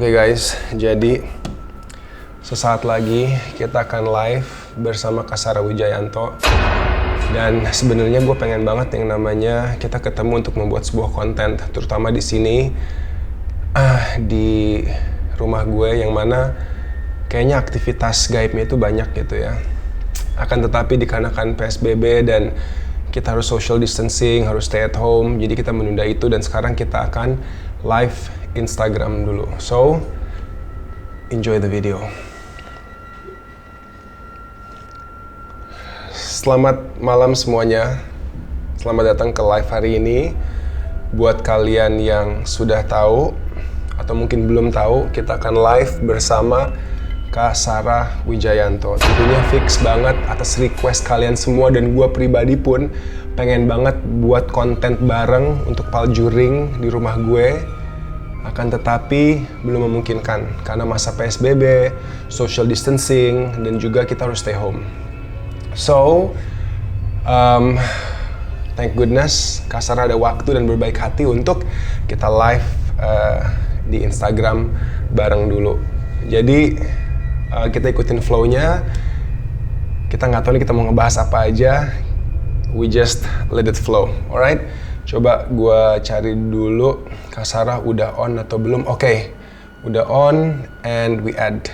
Oke guys, jadi sesaat lagi kita akan live bersama Kasara Wijayanto. Dan sebenarnya gue pengen banget yang namanya kita ketemu untuk membuat sebuah konten, terutama di sini di rumah gue yang mana kayaknya aktivitas gaibnya itu banyak gitu ya. Akan tetapi dikarenakan PSBB dan kita harus social distancing, harus stay at home, jadi kita menunda itu dan sekarang kita akan live Instagram dulu. So, enjoy the video. Selamat malam semuanya. Selamat datang ke live hari ini. Buat kalian yang sudah tahu atau mungkin belum tahu, kita akan live bersama Kasara Wijayanto. Tentunya fix banget atas request kalian semua dan gue pribadi pun pengen banget buat konten bareng untuk paljuring di rumah gue. Akan tetapi belum memungkinkan karena masa PSBB, social distancing, dan juga kita harus stay home. So, thank goodness Kasara ada waktu dan berbaik hati untuk kita live di Instagram bareng dulu. Jadi kita ikutin flow-nya. Kita nggak tahu nih kita mau ngebahas apa aja. We just let it flow, alright? Coba gue cari dulu Kasara udah on atau belum. Oke, udah on and we add.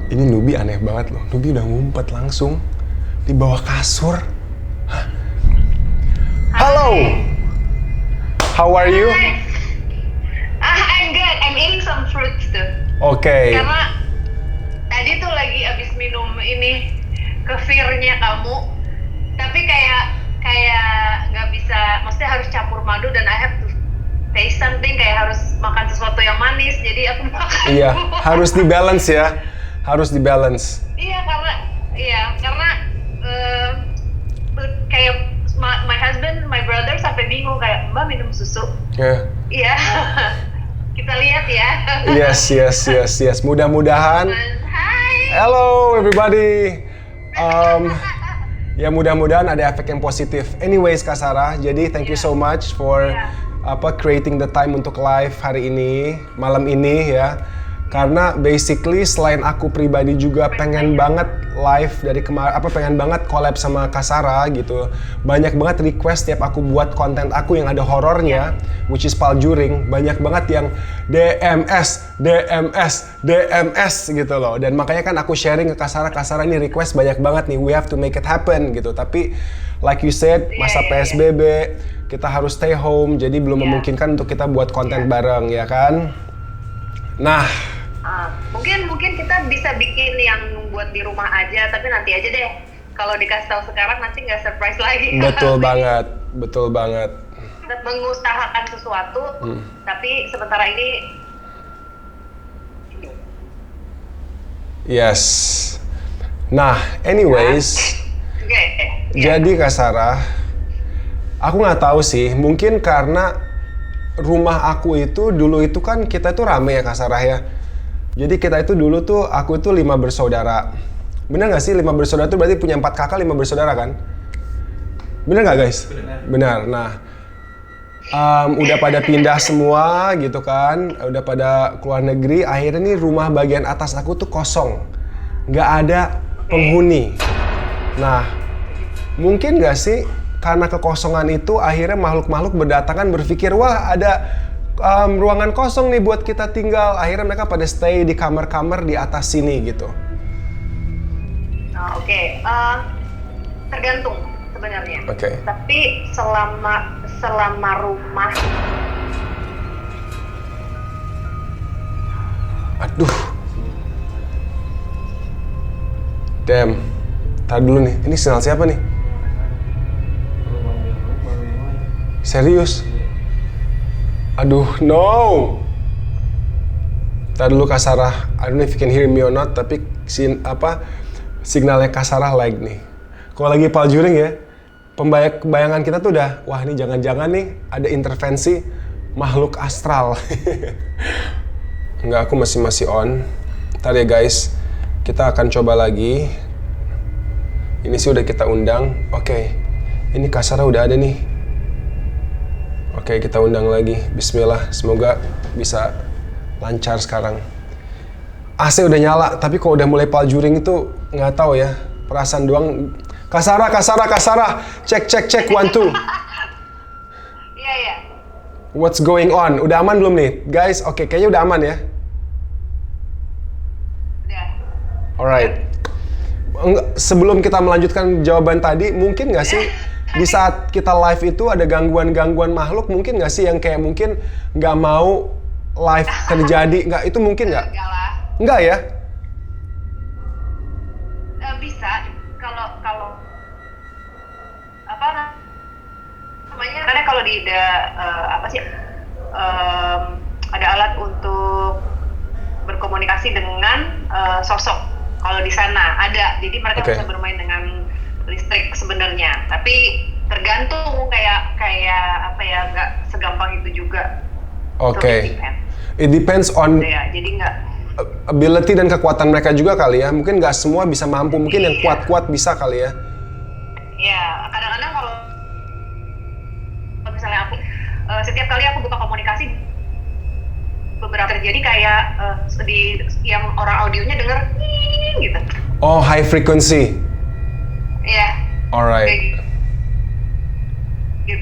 Ini Nubi aneh banget loh. Nubi udah ngumpet langsung di bawah kasur. Hah? Halo, how are you? I'm good. I'm eating some fruits tuh. Oke. Karena tadi tuh lagi abis minum ini kefirnya kamu, tapi kayak nggak bisa, maksudnya harus campur madu dan I have to taste something, kayak harus makan sesuatu yang manis, jadi aku makan. Iya, harus di-balance ya, harus di-balance. Iya, karena kayak my husband, my brother sampai bingung kayak, Mbak minum susu? Iya, kita lihat ya. Yes. Mudah-mudahan. Hai. Hello everybody. Ya mudah-mudahan ada efek yang positif. Anyways Kasara, jadi thank you so much for creating the time untuk live hari ini, malam ini ya. Karena basically selain aku pribadi juga pengen banget live dari kemarin, pengen banget collab sama Kasara gitu. Banyak banget request tiap aku buat konten aku yang ada horornya, which is paljuring, banyak banget yang DMS gitu loh. Dan makanya kan aku sharing ke Kasara ini request banyak banget nih, we have to make it happen gitu. Tapi like you said, masa PSBB, kita harus stay home, jadi belum memungkinkan untuk kita buat konten bareng ya kan. Nah, mungkin kita bisa bikin yang buat di rumah aja, tapi nanti aja deh. Kalau dikasih tahu sekarang nanti nggak surprise lagi. Betul banget. Kita mengusahakan sesuatu, tapi sementara ini. Yes. Nah, anyways. Jadi Kasara, aku nggak tahu sih. Mungkin karena rumah aku itu dulu itu kan kita itu rame ya Kasara ya. Jadi kita itu dulu tuh, aku itu 5 bersaudara. Bener nggak sih 5 bersaudara itu berarti punya 4 kakak 5 bersaudara kan? Bener nggak guys? Benar. Nah, udah pada pindah semua gitu kan, udah pada keluar negeri. Akhirnya nih rumah bagian atas aku tuh kosong, nggak ada penghuni. Nah, mungkin nggak sih karena kekosongan itu akhirnya makhluk-makhluk berdatangan berpikir, wah ada ruangan kosong nih buat kita tinggal. Akhirnya mereka pada stay di kamar-kamar di atas sini gitu. Oke. Tergantung sebenarnya. Oke. Tapi selama rumah. Aduh. Damn. Tar dulu nih. Ini sinyal siapa nih? Serius? Aduh, no. Tar dulu Kasara. I don't know if you can hear me or not, tapi signalnya Kasara lag nih. Kalau lagi paljuring ya, bayangan kita tuh udah, wah ini jangan-jangan nih ada intervensi makhluk astral. Enggak, aku masih on. Ntar ya guys, kita akan coba lagi. Ini sih udah kita undang. Oke, ini Kasara udah ada nih. Oke, kita undang lagi. Bismillah, semoga bisa lancar sekarang. AC udah nyala, tapi kok udah mulai paljuring itu nggak tahu ya. Perasaan doang. Kasara. Cek, 1, 2. Iya. What's going on? Udah aman belum nih? Guys, oke, kayaknya udah aman ya. Udah. Alright. Sebelum kita melanjutkan jawaban tadi, mungkin nggak sih di saat kita live itu ada gangguan-gangguan makhluk, mungkin nggak sih yang kayak mungkin nggak mau live terjadi? Nggak, itu mungkin nggak? Enggak lah. Nggak ya? Bisa kalau apa namanya? Karena kalau ada alat untuk berkomunikasi dengan sosok. Kalau di sana ada, jadi mereka bisa bermain dengan listrik sebenarnya. Tapi tergantung kayak apa ya, nggak segampang itu juga. Oke. It depends on. Ya, jadi nggak. Ability dan kekuatan mereka juga kali ya. Mungkin nggak semua bisa mampu. Mungkin yang kuat-kuat bisa kali ya. Ya, kadang-kadang kalau misalnya aku setiap kali aku buka komunikasi beberapa terjadi kayak yang orang audionya denger gitu. Oh, high frequency. Iya. Alright. Gitu.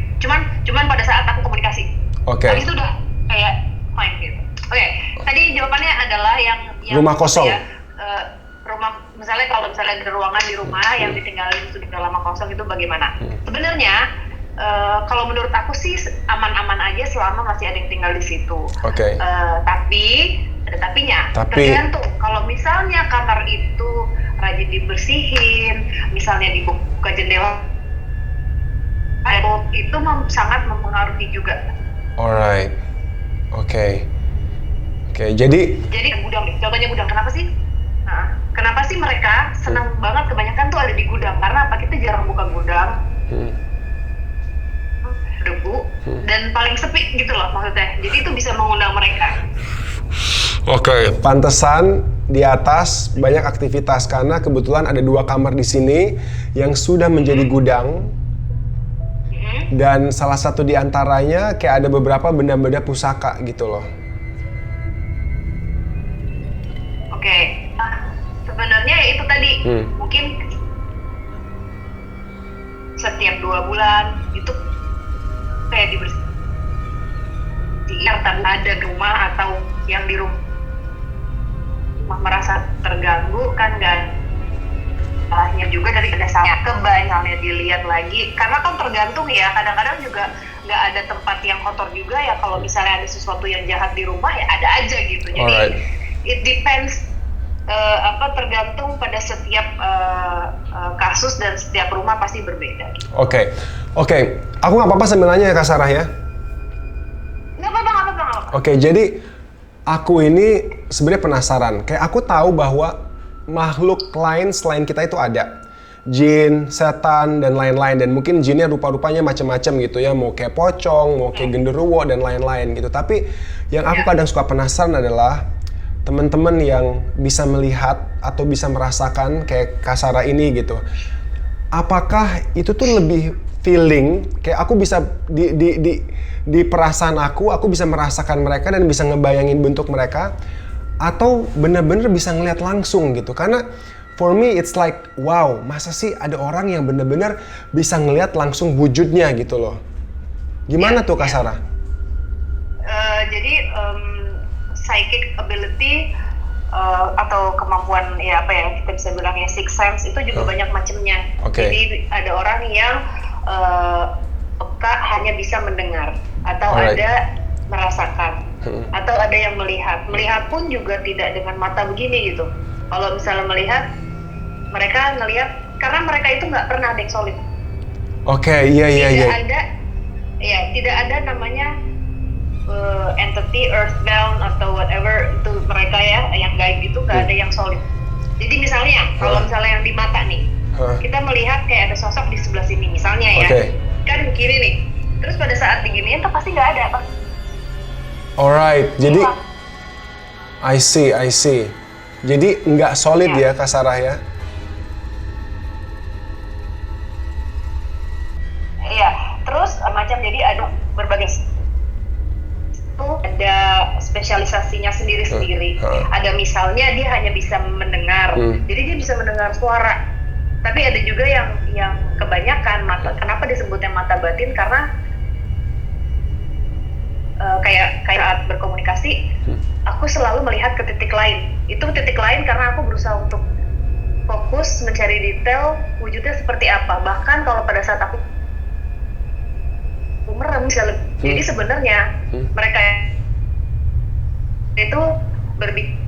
Cuman pada saat aku komunikasi. Oke. Habis itu udah kayak main gitu. Oke. Tadi jawabannya adalah yang rumah kosong. Ya, rumah misalnya kalau misalnya ada ruangan di rumah yang ditinggalin sudah lama kosong itu bagaimana? Sebenarnya kalau menurut aku sih aman-aman aja selama masih ada yang tinggal di situ. Oke. Tapi ada tapinya. Tergantung. Kalau misalnya kamar itu rajin dibersihin, misalnya dibuka jendela, itu sangat mempengaruhi juga. Alright. Oke, jadi gudang nih. Contohnya gudang. Kenapa sih? Kenapa sih mereka senang banget kebanyakan tuh ada di gudang? Karena apa? Kita jarang buka gudang. Debu dan paling sepi gitu loh maksudnya. Jadi itu bisa mengundang mereka. Oke. Pantesan di atas banyak aktivitas karena kebetulan ada 2 kamar di sini yang sudah menjadi gudang. Dan salah satu di antaranya kayak ada beberapa benda-benda pusaka gitu loh. Oke. Sebenarnya itu tadi mungkin setiap 2 bulan itu kayak dibersihin tanpa ada rumah atau yang di rumah merasa terganggu kan, dan salahnya juga dari dasarnya misalnya dilihat lagi, karena kan tergantung ya, kadang-kadang juga nggak ada tempat yang kotor juga ya. Kalau misalnya ada sesuatu yang jahat di rumah ya ada aja gitu. Jadi it depends, tergantung pada setiap kasus dan setiap rumah pasti berbeda. Oke. Aku nggak apa-apa sambil nanya ya Kak Sarah ya. Nggak apa-apa. Oke, jadi aku ini sebenarnya penasaran. Kayak aku tahu bahwa makhluk lain selain kita itu ada. Jin, setan, dan lain-lain. Dan mungkin jinnya rupa-rupanya macam-macam gitu ya. Mau kayak pocong, mau kayak genderuwo, dan lain-lain gitu. Tapi yang aku kadang suka penasaran adalah teman-teman yang bisa melihat atau bisa merasakan kayak Kak Sarah ini gitu. Apakah itu tuh lebih feeling, kayak aku bisa di perasaan aku bisa merasakan mereka dan bisa ngebayangin bentuk mereka, atau bener-bener bisa ngeliat langsung gitu. Karena for me it's like, wow, masa sih ada orang yang bener-bener bisa ngeliat langsung wujudnya gitu loh. Gimana tuh Kak Sarah? Jadi psychic ability atau kemampuan ya apa ya kita bisa bilang ya sixth sense itu juga banyak macamnya. Jadi ada orang yang peka hanya bisa mendengar, atau ada merasakan, atau ada yang melihat pun juga tidak dengan mata begini gitu. Kalau misalnya melihat, mereka ngelihat karena mereka itu nggak pernah ada yang solid. Tidak ada namanya entity earthbound atau whatever itu mereka ya yang gaib itu nggak ada yang solid. Jadi misalnya kalau misalnya yang di mata nih, kita melihat kayak ada sosok di sebelah sini misalnya ya, kan kiri nih. Terus pada saat diginiin tuh pasti nggak ada apa. Alright, jadi I see. Jadi nggak solid ya Kak Sarah ya? Iya, terus macam jadi ada berbagai spesialisasinya sendiri-sendiri. Ada misalnya dia hanya bisa mendengar, jadi dia bisa mendengar suara. Tapi ada juga yang kebanyakan kenapa disebutnya mata batin, karena kayak saat berkomunikasi, aku selalu melihat ke titik lain. Itu titik lain karena aku berusaha untuk fokus mencari detail wujudnya seperti apa. Bahkan kalau pada saat aku merem jadi sebenarnya mereka itu berbicara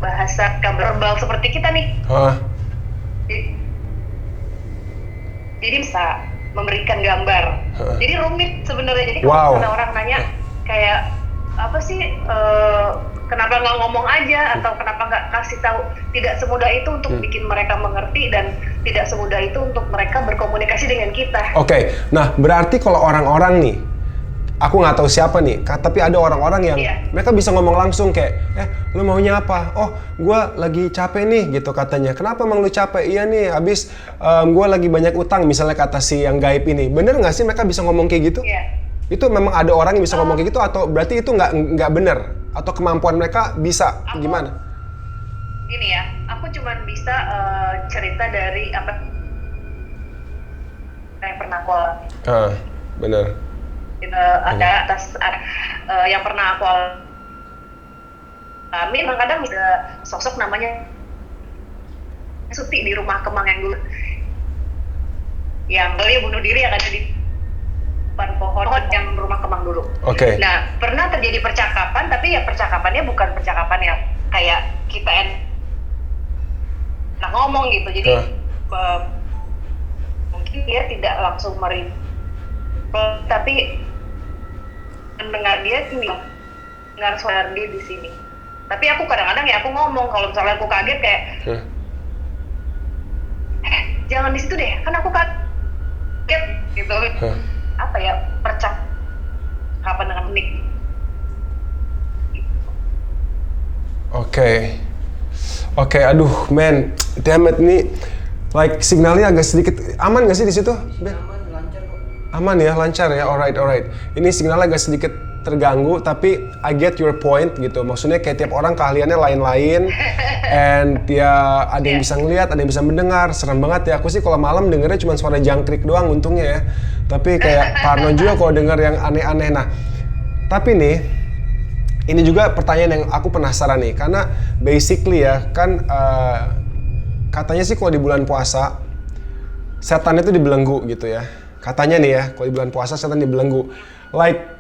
bahasa verbal seperti kita nih. Jadi bisa memberikan gambar. Jadi rumit sebenarnya. Jadi kalau ada orang nanya kayak apa sih, kenapa nggak ngomong aja atau kenapa nggak kasih tahu, tidak semudah itu untuk bikin mereka mengerti dan tidak semudah itu untuk mereka berkomunikasi dengan kita. Oke, nah berarti kalau orang-orang nih, aku nggak tahu siapa nih, tapi ada orang-orang yang mereka bisa ngomong langsung kayak, lu maunya apa? Oh, gue lagi capek nih gitu katanya. Kenapa emang lu capek? Iya nih, habis gue lagi banyak utang, misalnya kata si yang gaib ini. Bener nggak sih mereka bisa ngomong kayak gitu? Itu memang ada orang yang bisa ngomong kayak gitu, atau berarti itu nggak bener? Atau kemampuan mereka bisa gimana? Gini ya, aku cuma bisa cerita dari apa yang pernah aku alami. Bener. Ada atas yang pernah aku alami. Kadang ada sosok namanya Suti di rumah Kemang yang dulu, yang beliau bunuh diri akan jadi depan pohon yang rumah Kemang dulu. Nah, pernah terjadi percakapan, tapi ya percakapannya bukan percakapan yang kayak kita ngomong gitu. Jadi mungkin dia tidak langsung tapi mendengar dia dengar suara dia di sini. Tapi aku kadang-kadang ya aku ngomong, kalau misalnya aku kaget kayak jangan di situ deh, kan aku kaget gitu. Apa ya, percakapan dengan unik. Oke, aduh man, damn it, nih like signalnya agak sedikit aman nggak sih di situ? Aman ya, lancar ya, alright. Ini signalnya agak sedikit terganggu, tapi I get your point gitu. Maksudnya kayak tiap orang keahliannya lain-lain, and ya ada yang bisa ngelihat, ada yang bisa mendengar. Serem banget ya, aku sih kalau malam dengernya cuma suara jangkrik doang untungnya ya. Tapi kayak parno juga kalau denger yang aneh-aneh. Nah, tapi nih, ini juga pertanyaan yang aku penasaran nih, karena basically ya kan katanya sih kalau di bulan puasa setan itu dibelenggu gitu ya. Katanya nih ya, kalau di bulan puasa setan dibelenggu. Like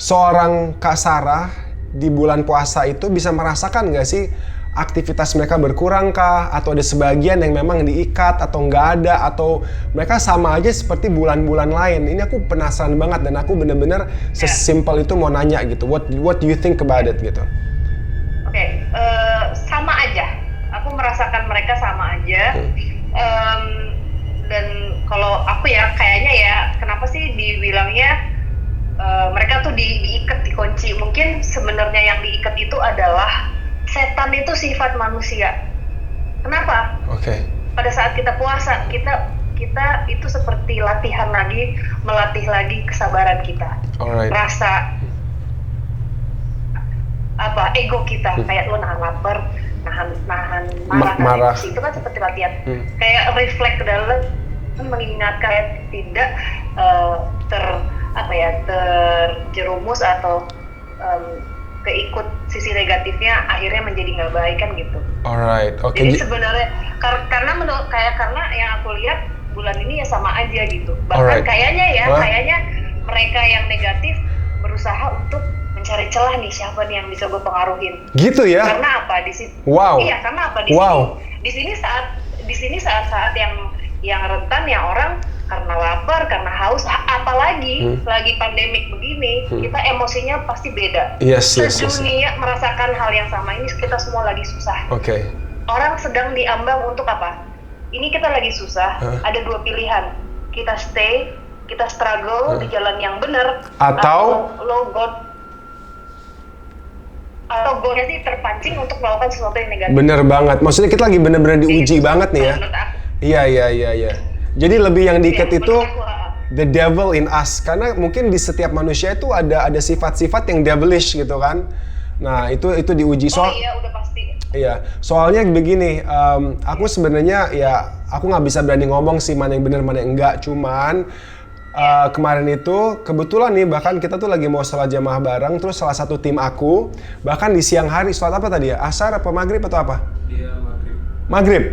seorang Kak Sarah di bulan puasa itu bisa merasakan nggak sih aktivitas mereka berkurang kah? Atau ada sebagian yang memang diikat atau nggak ada? Atau mereka sama aja seperti bulan-bulan lain? Ini aku penasaran banget dan aku bener-bener sesimpel itu mau nanya gitu. What do you think about it gitu? Sama aja. Aku merasakan mereka sama aja. Dan kalau aku ya kayaknya ya, kenapa sih dibilangnya mereka tuh diikat, dikunci? Mungkin sebenarnya yang diikat itu adalah setan itu sifat manusia. Kenapa? Pada saat kita puasa, kita itu seperti latihan lagi, melatih lagi kesabaran kita. Rasa ego kita, kayak lo nahan lapar, nahan marah. Itu kan seperti latihan. Kayak refleks ke dalam, mengingatkan tidak terjerumus atau keikut sisi negatifnya, akhirnya menjadi nggak baik kan gitu. Jadi sebenarnya karena yang aku lihat bulan ini ya sama aja gitu. Bahkan kayaknya mereka yang negatif berusaha untuk mencari celah nih, siapa nih yang bisa gue pengaruhin. Gitu ya? Karena apa di sini? Iya, karena apa di sini saat yang rentan ya orang karena lapar, karena haus, apalagi lagi pandemik begini, kita emosinya pasti beda. Sedunia merasakan hal yang sama ini, kita semua lagi susah. Orang sedang diambang untuk apa? Ini kita lagi susah, ada dua pilihan. Kita stay, kita struggle di jalan yang benar, atau goalnya sih terpancing untuk melakukan sesuatu yang negatif. Bener banget, maksudnya kita lagi bener-bener diuji banget nih ya. Iya. Jadi lebih yang diikat itu, the devil in us, karena mungkin di setiap manusia itu ada sifat-sifat yang devilish gitu kan. Nah itu diuji iya udah pasti. Iya, soalnya begini, aku sebenarnya ya aku nggak bisa berani ngomong sih mana yang benar mana yang enggak, cuman kemarin itu kebetulan nih bahkan kita tuh lagi mau sholat jamaah bareng, terus salah satu tim aku bahkan di siang hari sholat apa tadi ya, asar apa maghrib atau apa? Dia maghrib. Maghrib,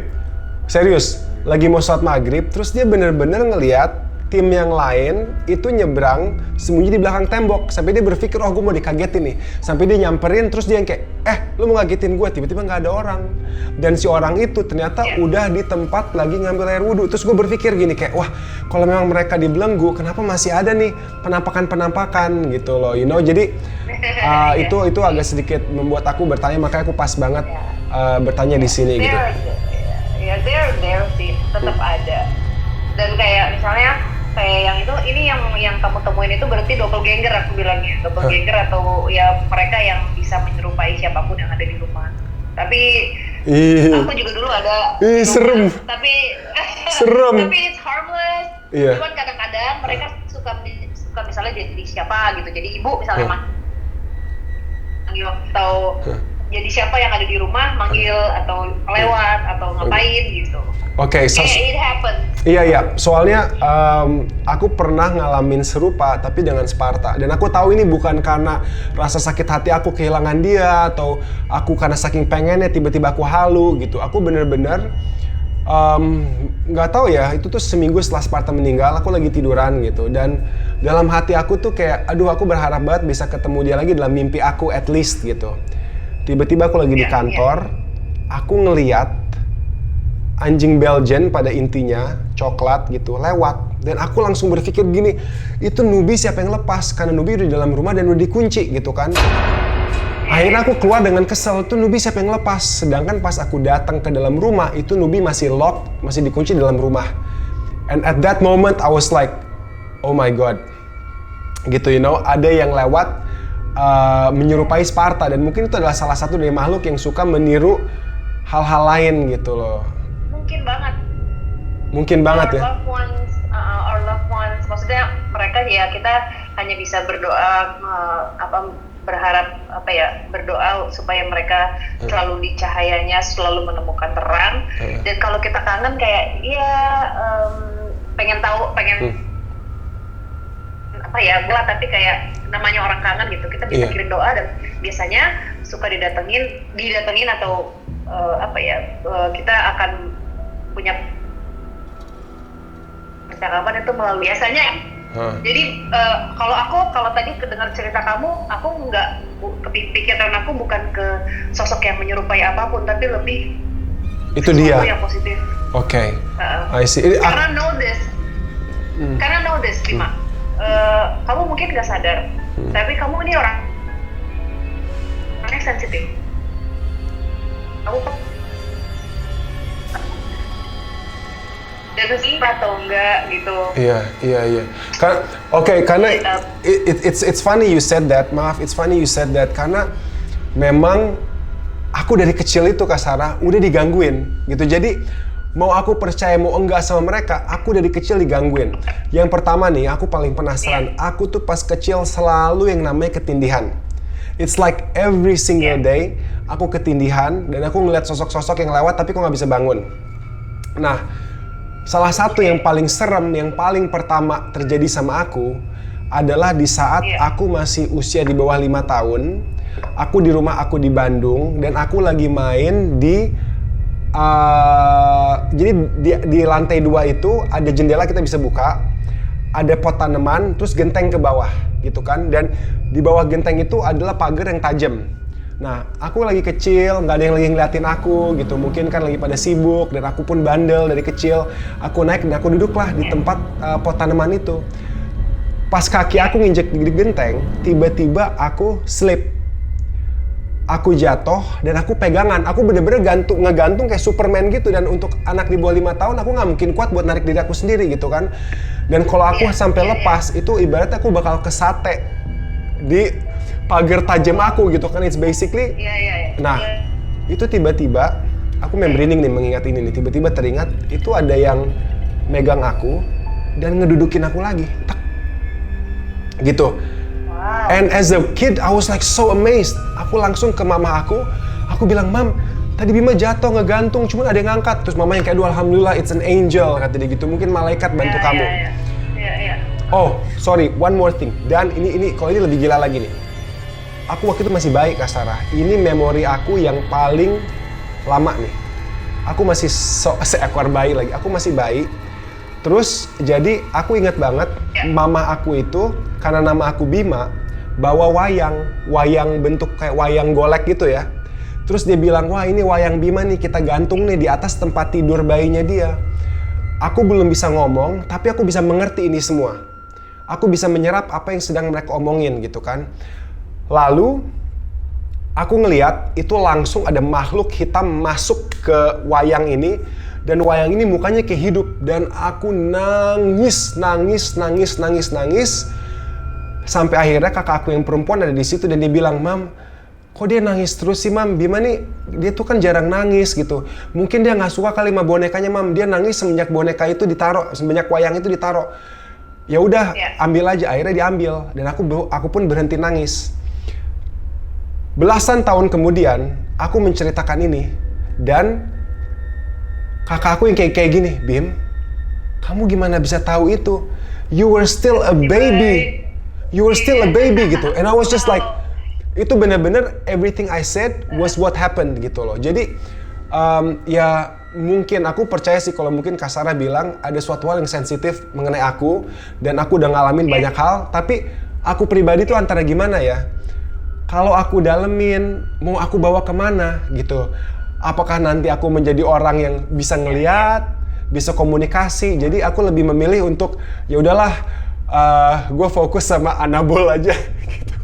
serius, lagi mau sholat maghrib, terus dia bener-bener ngeliat tim yang lain itu nyebrang sembunyi di belakang tembok sampai dia berpikir oh gue mau dikagetin nih, sampai dia nyamperin terus dia yang kayak lu mau ngagetin gue, tiba-tiba nggak ada orang dan si orang itu ternyata udah di tempat lagi ngambil air wudhu. Terus gue berpikir gini kayak wah kalau memang mereka dibelenggu kenapa masih ada nih penampakan gitu loh, you know. Jadi itu agak sedikit membuat aku bertanya, makanya aku pas banget bertanya di sini gitu. Ya there sih tetap ada. Dan kayak misalnya kayak ini yang kamu temuin itu berarti doppelganger aku bilangnya, doppelganger atau ya mereka yang bisa menyerupai siapapun yang ada di rumah. Tapi aku juga dulu ada serem. Tapi serem. Tapi it's harmless. Cuman kadang-kadang mereka suka misalnya jadi siapa gitu, jadi ibu misalnya manggil atau jadi siapa yang ada di rumah manggil atau lewat atau ngapain gitu. Oke, it happens. Iya, soalnya aku pernah ngalamin serupa tapi dengan Sparta, dan aku tahu ini bukan karena rasa sakit hati aku kehilangan dia atau aku karena saking pengennya tiba-tiba aku halu gitu. Aku bener-bener nggak tahu ya, itu tuh seminggu setelah Sparta meninggal aku lagi tiduran gitu, dan dalam hati aku tuh kayak aduh aku berharap banget bisa ketemu dia lagi dalam mimpi aku at least gitu. Tiba-tiba aku lagi di kantor, aku ngeliat anjing Belgian pada intinya, coklat gitu, lewat. Dan aku langsung berpikir gini, itu Nubi siapa yang lepas? Karena Nubi udah di dalam rumah dan udah dikunci gitu kan. Akhirnya aku keluar dengan kesel, tuh Nubi siapa yang lepas? Sedangkan pas aku datang ke dalam rumah, itu Nubi masih lock, masih dikunci di dalam rumah. And at that moment I was like, oh my god. Gitu, you know, ada yang lewat menyerupai Sparta, dan mungkin itu adalah salah satu dari makhluk yang suka meniru hal-hal lain gitu loh. Mungkin banget ya. Our loved ones, maksudnya mereka ya kita hanya bisa berdoa, berharap berdoa supaya mereka selalu di cahayanya, selalu menemukan terang. Dan kalau kita kangen kayak pengen tapi kayak namanya orang kangen gitu, kita bisa kirim doa dan biasanya suka didatengin atau kita akan punya percakapan itu melalui biasanya. Jadi kalau tadi kedengar cerita kamu, aku nggak kepikiran, aku bukan ke sosok yang menyerupai apapun, tapi lebih itu dia yang positif. Oke. I see. Karena know this, Bima. Kamu mungkin nggak sadar, tapi kamu ini orang yang sensitif. Kamu dan atau enggak gitu. Iya. Karena it's funny you said that. Maaf, it's funny you said that karena memang aku dari kecil itu Kak Sarah udah digangguin gitu. Jadi mau aku percaya mau enggak sama mereka, aku dari kecil digangguin. Yang pertama nih, aku paling penasaran. Aku tuh pas kecil selalu yang namanya ketindihan. It's like every single day aku ketindihan dan aku ngeliat sosok-sosok yang lewat tapi kok nggak bisa bangun. Nah, salah satu yang paling serem, yang paling pertama terjadi sama aku adalah di saat aku masih usia di bawah 5 tahun. Aku di rumah aku di Bandung dan aku lagi main di jadi di lantai 2 itu ada jendela kita bisa buka, ada pot tanaman, terus genteng ke bawah gitu kan, dan di bawah genteng itu adalah pagar yang tajam. Nah, aku lagi kecil, nggak ada yang lagi ngeliatin aku gitu, mungkin kan lagi pada sibuk dan aku pun bandel dari kecil. Aku naik dan aku duduklah di tempat pot tanaman itu. Pas kaki aku nginjek di genteng, tiba-tiba aku slip. Aku jatuh dan aku pegangan, aku bener-bener ngegantung kayak Superman gitu, dan untuk anak di bawah 5 tahun aku nggak mungkin kuat buat narik diri aku sendiri gitu kan. Dan kalau aku sampai lepas, itu ibaratnya aku bakal kesate di pagar tajam aku gitu kan, it's basically. Nah, itu tiba-tiba aku merinding nih mengingat ini nih, tiba-tiba teringat itu ada yang megang aku dan ngedudukin aku lagi. Tak. Gitu. Wow. And as a kid, I was like so amazed. Aku langsung ke mama aku bilang, "Mam, tadi Bima jatuh ngegantung, cuman ada yang ngangkat." Terus mama yang kayak, "Duh, alhamdulillah, it's an angel," kata dia gitu. Mungkin malaikat bantu kamu. Iya. Oh, sorry, one more thing. Dan ini kalau ini lebih gila lagi nih. Aku waktu itu masih bayi, Kak Sarah. Ini memori aku yang paling lama nih. Aku masih seekor bayi lagi. Aku masih bayi. Terus jadi aku ingat banget mama aku itu karena nama aku Bima bawa wayang bentuk kayak wayang golek gitu ya. Terus dia bilang, "Wah, ini wayang Bima nih, kita gantung nih di atas tempat tidur bayinya dia." Aku belum bisa ngomong, tapi aku bisa mengerti ini semua. Aku bisa menyerap apa yang sedang mereka omongin gitu kan. Lalu aku ngeliat itu langsung ada makhluk hitam masuk ke wayang ini. Dan wayang ini mukanya kayak hidup. Dan aku nangis. Sampai akhirnya kakak aku yang perempuan ada di situ dan dia bilang, "Mam, kok dia nangis terus sih, Mam? Bima nih, dia tuh kan jarang nangis gitu. Mungkin dia nggak suka kali sama bonekanya, Mam. Dia nangis semenjak boneka itu ditaruh, semenjak wayang itu ditaruh." Ya udah, ambil aja. Akhirnya diambil dan aku pun berhenti nangis. Belasan tahun kemudian, aku menceritakan ini dan kakak aku yang kayak gini, "Bim, kamu gimana bisa tahu itu? You were still a baby. You were still a baby," gitu. And I was just like, itu bener-bener everything I said was what happened gitu loh. Jadi ya mungkin aku percaya sih kalau mungkin Kak Sarah bilang ada suatu hal yang sensitif mengenai aku dan aku udah ngalamin banyak hal, tapi aku pribadi tuh antara gimana ya? Kalau aku dalemin, mau aku bawa kemana gitu? Apakah nanti aku menjadi orang yang bisa ngeliat, bisa komunikasi? Jadi aku lebih memilih untuk ya udahlah, gue fokus sama Anabol aja. Gitu.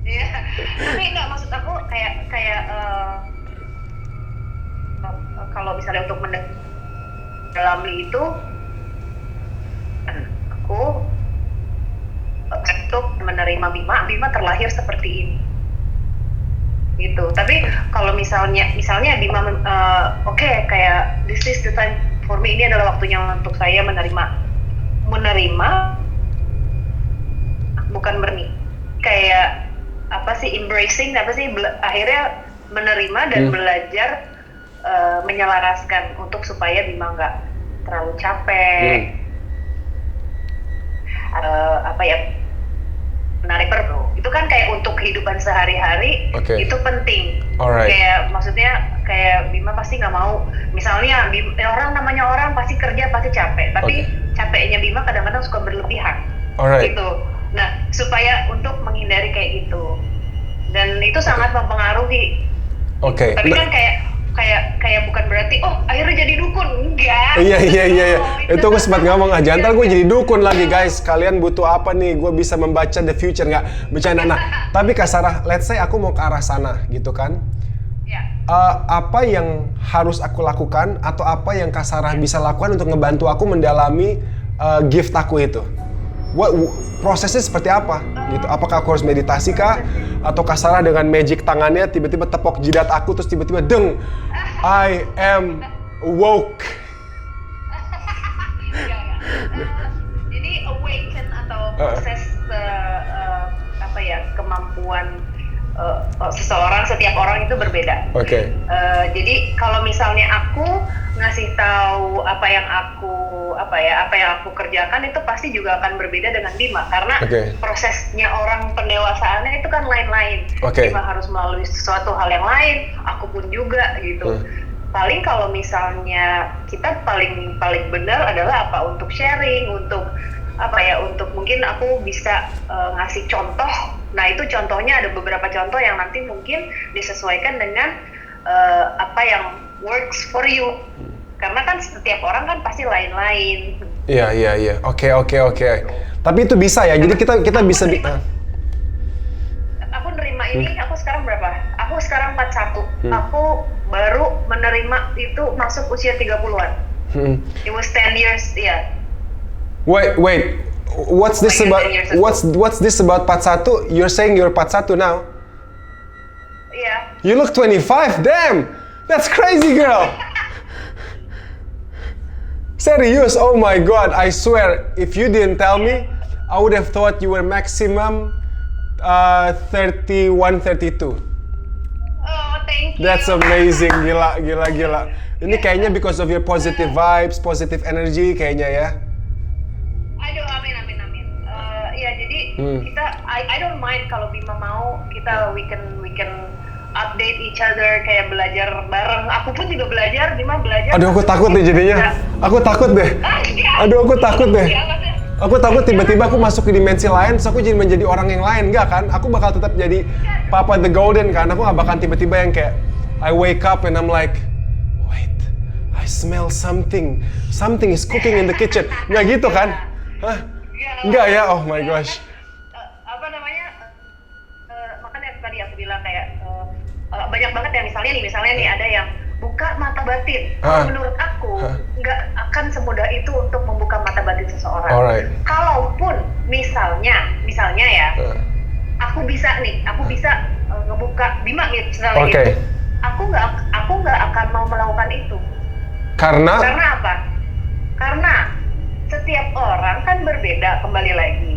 Iya, tapi nggak, maksud aku kayak kalau misalnya untuk mendalami itu, aku untuk menerima Bima terlahir seperti ini. Gitu. Tapi kalau misalnya Bima oke, kayak this is the time for me, ini adalah waktunya untuk saya menerima bukan berni kayak apa sih, embracing apa sih, akhirnya menerima dan belajar menyelaraskan untuk supaya Bima nggak terlalu capek, menarik perlu. Itu kan kayak untuk kehidupan sehari-hari, itu penting. Kayak maksudnya kayak Bima pasti nggak mau, misalnya namanya orang pasti kerja pasti capek, tapi capeknya Bima kadang-kadang suka berlebihan. Gitu. Nah, supaya untuk menghindari kayak gitu. Dan itu sangat mempengaruhi. Tapi kan kayak bukan berarti akhirnya jadi dukun, enggak. Iya. Itu aku sempat ngomong, jangan gue jadi dukun lagi, guys. Kalian butuh apa nih? Gue bisa membaca the future, nggak bercanda. Nah, tapi Kak Sarah, let's say aku mau ke arah sana, gitu kan? Apa yang harus aku lakukan atau apa yang Kak Sarah bisa lakukan untuk ngebantu aku mendalami gift aku itu? Prosesnya seperti apa? Gitu. Apakah aku harus meditasi kah? Atau Kak Sarah dengan magic tangannya tiba-tiba tepok jidat aku terus tiba-tiba deng, I am woke. Jadi awaken atau proses kemampuan seseorang, setiap orang itu berbeda. Jadi kalau misalnya aku ngasih tahu apa yang aku kerjakan, itu pasti juga akan berbeda dengan Bima karena prosesnya orang pendewasaannya itu kan lain-lain. Bima harus melalui sesuatu hal yang lain, aku pun juga gitu. Paling kalau misalnya kita paling benar adalah untuk sharing, untuk untuk mungkin aku bisa ngasih contoh. Nah, itu contohnya ada beberapa contoh yang nanti mungkin disesuaikan dengan apa yang works for you. Karena kan setiap orang kan pasti lain-lain. Iya. Oke. Tapi itu bisa ya. Jadi kita bisa Aku nerima ini, aku sekarang berapa? Aku sekarang 41. Aku baru menerima itu masuk usia 30-an. It was 10 years, Wait. What's this about? What's this about 41? You're saying you're 41 now? Yeah. You look 25. Damn, that's crazy, girl. Serius, oh my god, I swear, if you didn't tell me, I would have thought you were maximum 31, 32. Oh, thank you. That's amazing, gila. Ini kayaknya because of your positive vibes, positive energy kayaknya ya. Aduh, amin. Ya jadi kita, I don't mind kalau Bima mau, kita we can update each other, kayak belajar bareng. Aku pun juga belajar, Bima belajar. Aduh, aku takut deh jadinya. Aku takut deh. Aduh, aku takut deh. Aku takut tiba-tiba aku masuk ke dimensi lain, terus aku jadi menjadi orang yang lain. Enggak kan? Aku bakal tetap jadi Papa the Golden kan? Aku gak bakal tiba-tiba yang kayak I wake up and I'm like, wait, I smell something. Something is cooking in the kitchen. Nggak gitu kan? Hah? Enggak ya? Oh my gosh. Apa namanya? Makanya tadi aku bilang kayak banyak banget yang misalnya nih ada yang buka mata batin. Menurut aku nggak akan semudah itu untuk membuka mata batin seseorang. Alright. Kalaupun misalnya ya, aku bisa ngebuka Bima misalnya gitu. Aku nggak akan mau melakukan itu. Karena apa? Karena setiap orang kan berbeda, kembali lagi.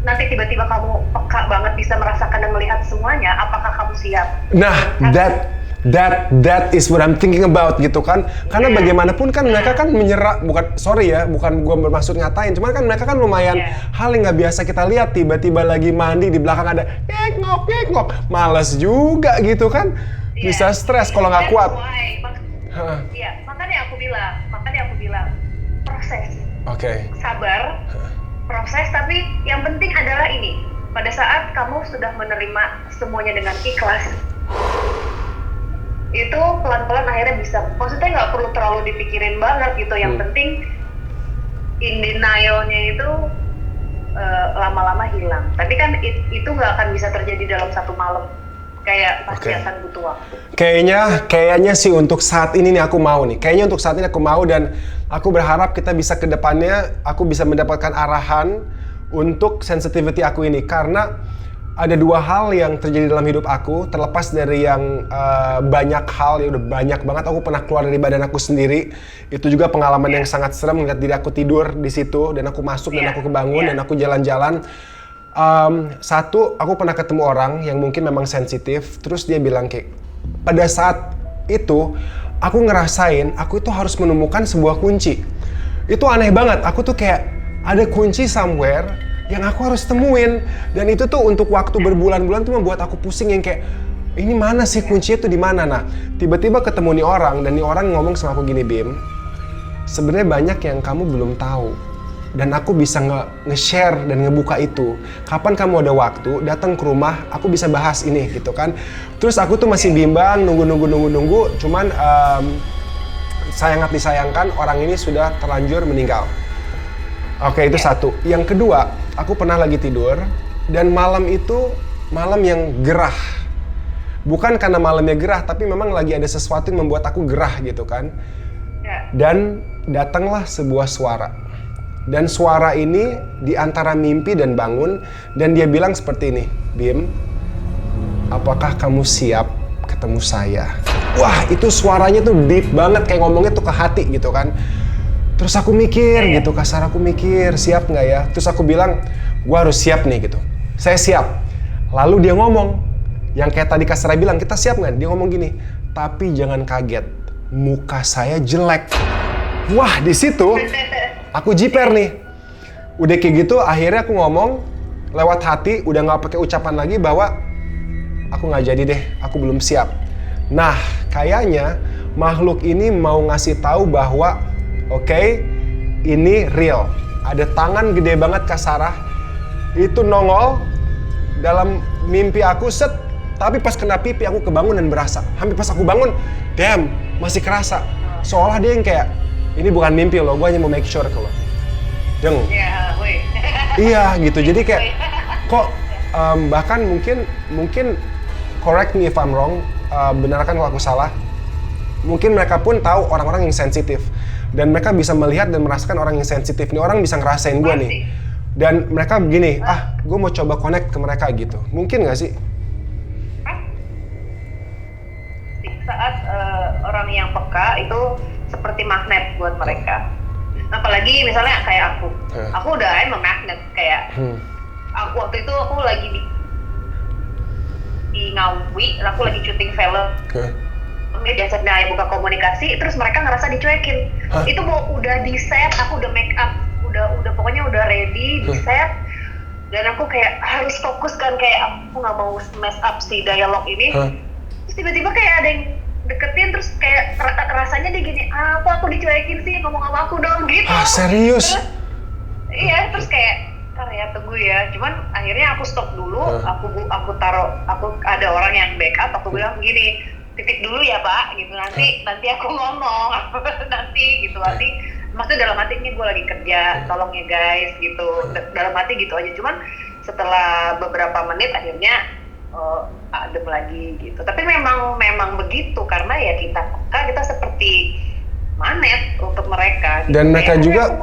Nanti tiba-tiba kamu peka banget bisa merasakan dan melihat semuanya, apakah kamu siap? Nah, that is what I'm thinking about gitu kan. Karena bagaimanapun kan mereka kan menyerah, bukan gua bermaksud ngatain, cuman kan mereka kan lumayan hal yang nggak biasa kita lihat, tiba-tiba lagi mandi di belakang ada ngok. Males juga gitu kan. Bisa stres kalau nggak kuat. Iya, makanya aku bilang proses. Oke. Sabar. Proses, tapi yang penting adalah ini, pada saat kamu sudah menerima semuanya dengan ikhlas, itu pelan-pelan akhirnya bisa, maksudnya nggak perlu terlalu dipikirin banget gitu, yang penting in denial-nya itu lama-lama hilang. Tapi kan itu nggak akan bisa terjadi dalam satu malam, kayak pasti akan butuh waktu. Kayaknya sih untuk saat ini nih aku mau nih. Kayaknya untuk saat ini aku mau, dan aku berharap kita bisa ke depannya aku bisa mendapatkan arahan untuk sensitivity aku ini, karena ada dua hal yang terjadi dalam hidup aku, terlepas dari yang banyak hal, ya udah banyak banget. Aku pernah keluar dari badan aku sendiri. Itu juga pengalaman yang sangat serem, ngeliat diri aku tidur di situ dan aku masuk dan aku kebangun dan aku jalan-jalan. Satu, aku pernah ketemu orang yang mungkin memang sensitif, terus dia bilang kayak, pada saat itu aku ngerasain aku itu harus menemukan sebuah kunci. Itu aneh banget, aku tuh kayak ada kunci somewhere yang aku harus temuin, dan itu tuh untuk waktu berbulan-bulan tuh membuat aku pusing yang kayak, ini mana sih kuncinya tuh di mana? Nah, tiba-tiba ketemu nih orang, dan nih orang ngomong sama aku gini, Bim, sebenarnya banyak yang kamu belum tahu. Dan aku bisa nge-share dan ngebuka itu. Kapan kamu ada waktu, datang ke rumah, aku bisa bahas ini gitu kan. Terus aku tuh masih bimbang, nunggu. Cuman sangat disayangkan orang ini sudah terlanjur meninggal. Oke, itu satu. Yang kedua, aku pernah lagi tidur, dan malam itu malam yang gerah. Bukan karena malamnya gerah, tapi memang lagi ada sesuatu yang membuat aku gerah gitu kan. Dan datanglah sebuah suara. Dan suara ini di antara mimpi dan bangun, dan dia bilang seperti ini, Bim, apakah kamu siap ketemu saya? Wah, itu suaranya tuh deep banget, kayak ngomongnya tuh ke hati gitu kan. Terus aku mikir gitu, kasar aku mikir, siap nggak ya? Terus aku bilang, gua harus siap nih gitu. Saya siap. Lalu dia ngomong, yang kayak tadi Kasra bilang, kita siap nggak? Dia ngomong gini, tapi jangan kaget, muka saya jelek. Wah, di situ aku jiper nih. Udah kayak gitu, akhirnya aku ngomong lewat hati, udah nggak pakai ucapan lagi bahwa aku nggak jadi deh, aku belum siap. Nah, kayaknya makhluk ini mau ngasih tahu bahwa oke, ini real. Ada tangan gede banget Kak Sarah, itu nongol dalam mimpi aku, set. Tapi pas kena pipi aku kebangun dan berasa. Hampir pas aku bangun, damn, masih kerasa. Seolah dia yang kayak, ini bukan mimpi loh, gue hanya mau make sure kalau deng. Iya gitu, jadi kayak kok bahkan mungkin correct me if I'm wrong, benarkan kalau aku salah. Mungkin mereka pun tahu orang-orang yang sensitif, dan mereka bisa melihat dan merasakan orang yang sensitif. Nih orang bisa ngerasain gue nih, dan mereka begini, gue mau coba connect ke mereka gitu. Mungkin nggak sih? Saat orang yang peka itu seperti magnet buat mereka. Apalagi misalnya kayak aku udah I'm a magnet kayak aku waktu itu aku lagi di Ngawi, aku lagi syuting film. Biasanya buka komunikasi, terus mereka ngerasa dicuekin. Itu udah di set, aku udah make up, udah pokoknya udah ready di set, dan aku kayak harus fokus kan, kayak aku nggak mau mess up si dialog ini. Terus tiba-tiba kayak ada yang deketin, terus kayak rasanya dia gini, aku dicuekin sih, ngomong sama aku dong gitu. Serius? Iya, terus kayak ya tunggu ya, cuman akhirnya aku stop dulu, aku taruh, aku ada orang yang backup, aku bilang begini, titik dulu ya Pak, gitu, nanti aku ngomong, nanti gitu, maksudnya dalam hati ini gue lagi kerja, tolong ya guys, gitu, dalam hati gitu aja, cuman setelah beberapa menit akhirnya adem lagi gitu, tapi memang begitu, karena ya kita seperti magnet untuk mereka gitu. Dan mereka juga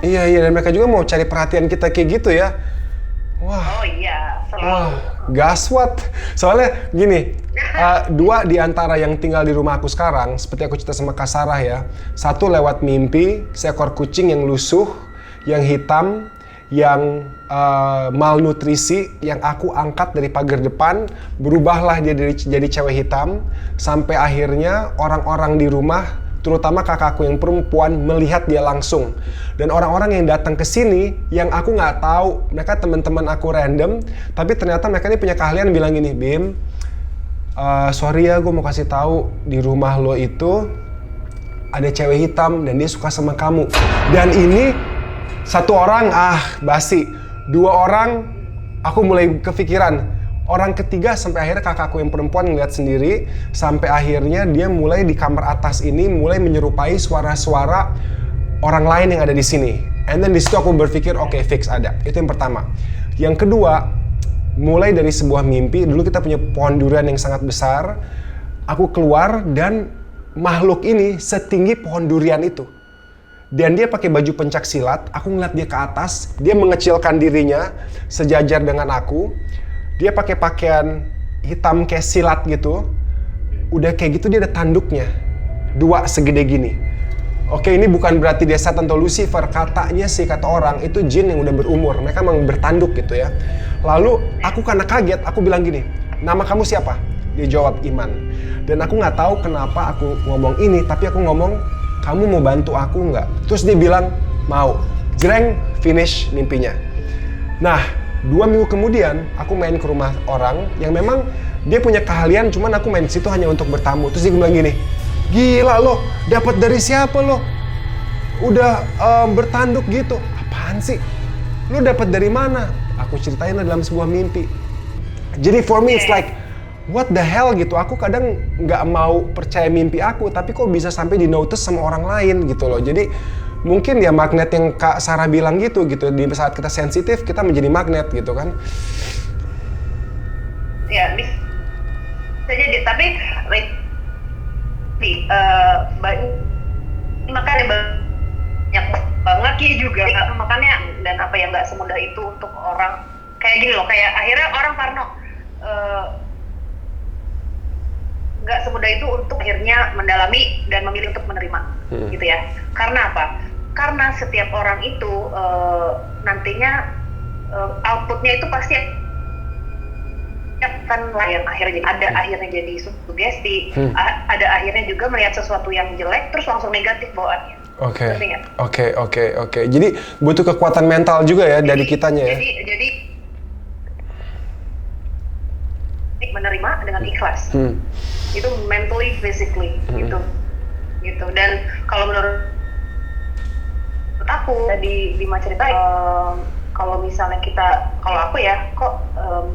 iya dan mereka juga mau cari perhatian kita kayak gitu ya. Wah. Oh iya, selalu. Wah, gaswat. Soalnya gini, dua di antara yang tinggal di rumah aku sekarang, seperti aku cerita sama Kak Sarah ya, satu lewat mimpi seekor kucing yang lusuh, yang hitam, yang malnutrisi, yang aku angkat dari pagar depan, berubahlah dia jadi cewek hitam, sampai akhirnya orang-orang di rumah, terutama kakakku yang perempuan, melihat dia langsung. Dan orang-orang yang datang ke sini, yang aku nggak tahu, mereka teman-teman aku random, tapi ternyata mereka ini punya keahlian bilang gini, Bim, sorry ya, gue mau kasih tahu di rumah lo itu ada cewek hitam dan dia suka sama kamu. Dan ini satu orang, basi. Dua orang, aku mulai kepikiran. Orang ketiga sampai akhirnya kakakku yang perempuan ngeliat sendiri, sampai akhirnya dia mulai di kamar atas ini mulai menyerupai suara-suara orang lain yang ada di sini. And then di situ aku berpikir, oke, fix ada. Itu yang pertama. Yang kedua, mulai dari sebuah mimpi. Dulu kita punya pohon durian yang sangat besar. Aku keluar dan makhluk ini setinggi pohon durian itu. Dan dia pakai baju pencak silat. Aku ngeliat dia ke atas. Dia mengecilkan dirinya sejajar dengan aku. Dia pakai pakaian hitam kayak silat gitu. Udah kayak gitu dia ada tanduknya. 2 segede gini. Oke, ini bukan berarti dia setan atau Lucifer. Katanya sih, kata orang, itu jin yang udah berumur. Mereka memang bertanduk gitu ya. Lalu aku karena kaget, aku bilang gini, nama kamu siapa? Dia jawab Iman. Dan aku nggak tahu kenapa aku ngomong ini, tapi aku ngomong, kamu mau bantu aku nggak? Terus dia bilang, mau. Jreng, finish mimpinya. Nah, 2 minggu kemudian, aku main ke rumah orang yang memang dia punya keahlian, cuman aku main situ hanya untuk bertamu. Terus dia bilang gini, gila lo, dapat dari siapa lo? Udah bertanduk gitu. Apaan sih? Lo dapat dari mana? Aku ceritain dalam sebuah mimpi. Jadi for me it's like, what the hell gitu. Aku kadang nggak mau percaya mimpi aku, tapi kok bisa sampai di notice sama orang lain gitu loh. Jadi mungkin ya magnet yang Kak Sarah bilang gitu. Di saat kita sensitif, kita menjadi magnet gitu kan. Ya, bisa jadi. Tapi makanya banyak banget ya juga. Makanya, dan apa yang nggak semudah itu untuk orang. Kayak gini loh, kayak akhirnya orang parno. Nggak semudah itu untuk akhirnya mendalami dan memilih untuk menerima. Gitu ya. Karena apa? Karena setiap orang itu nantinya outputnya itu pasti akan lain akhirnya akhirnya jadi sugesti, ada akhirnya juga melihat sesuatu yang jelek terus langsung negatif bawaannya. Oke. Jadi butuh kekuatan mental juga ya dari kitanya ya. Jadi menerima dengan ikhlas. Itu mentally, physically gitu. Dan kalau menurut aku tadi Bima cerita, kalau misalnya kalau aku ya kok